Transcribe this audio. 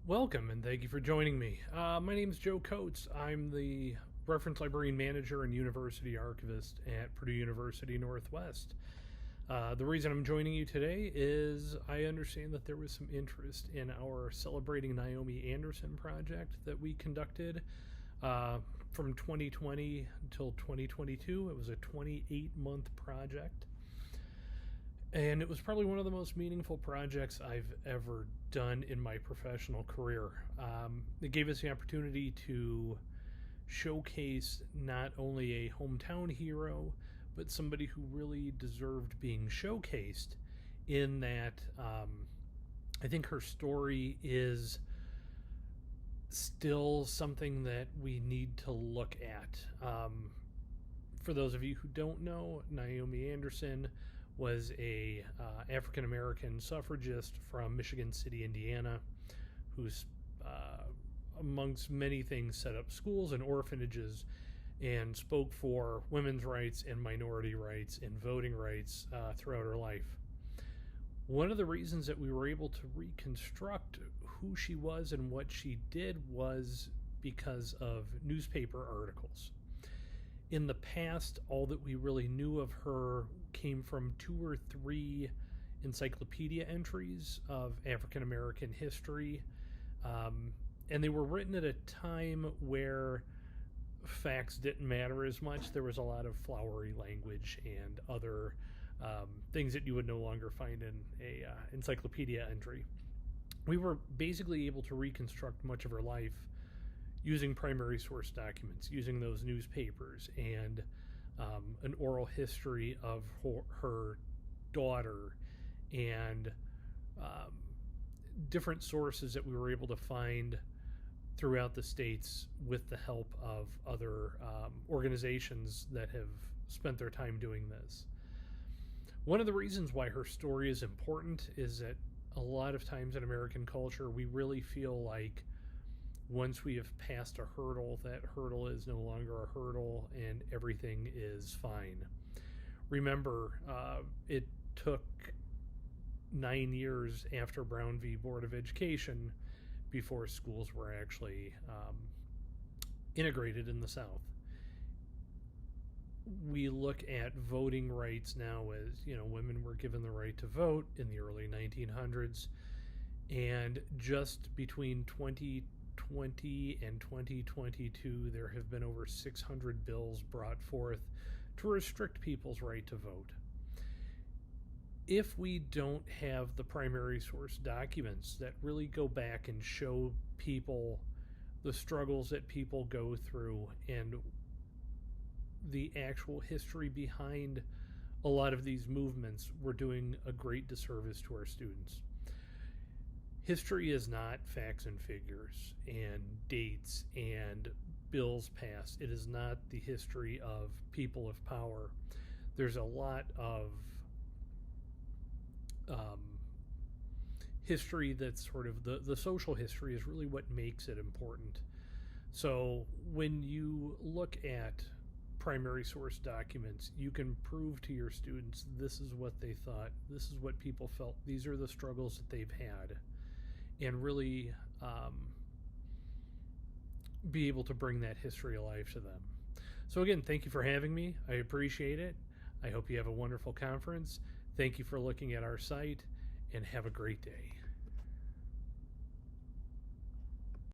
Welcome and thank you for joining me. My name is Joe Coates. I'm the reference librarian manager and university archivist at Purdue University Northwest. The reason I'm joining you today is I understand that there was some interest in our Celebrating Naomi Anderson project that we conducted from 2020 until 2022. It was a 28-month project. And it was probably one of the most meaningful projects I've ever done in my professional career. It gave us the opportunity to showcase not only a hometown hero, but somebody who really deserved being showcased in that I think her story is still something that we need to look at. For those of you who don't know, Naomi Anderson was a African American suffragist from Michigan City, Indiana, who's amongst many things set up schools and orphanages and spoke for women's rights and minority rights and voting rights throughout her life. One of the reasons that we were able to reconstruct who she was and what she did was because of newspaper articles. In the past, all that we really knew of her came from 2 or 3 encyclopedia entries of African American history. And they were written at a time where facts didn't matter as much. There was a lot of flowery language and other things that you would no longer find in a encyclopedia entry. We were basically able to reconstruct much of her life using primary source documents, using those newspapers, and an oral history of her daughter, and different sources that we were able to find throughout the states with the help of other organizations that have spent their time doing this. One of the reasons why her story is important is that a lot of times in American culture, we really feel like once we have passed a hurdle, that hurdle is no longer a hurdle and everything is fine. Remember, it took 9 years after Brown v. Board of Education before schools were actually integrated in the South. We look at voting rights now as, women were given the right to vote in the early 1900s, and just between 2020 and 2022, there have been over 600 bills brought forth to restrict people's right to vote. If we don't have the primary source documents that really go back and show people the struggles that people go through and the actual history behind a lot of these movements, we're doing a great disservice to our students. History is not facts and figures and dates and bills passed. It is not the history of people of power. There's a lot of history that's sort of the social history is really what makes it important. So when you look at primary source documents, you can prove to your students this is what they thought, this is what people felt, these are the struggles that they've had, and really be able to bring that history alive to them. So again, thank you for having me. I appreciate it. I hope you have a wonderful conference. Thank you for looking at our site, and have a great day.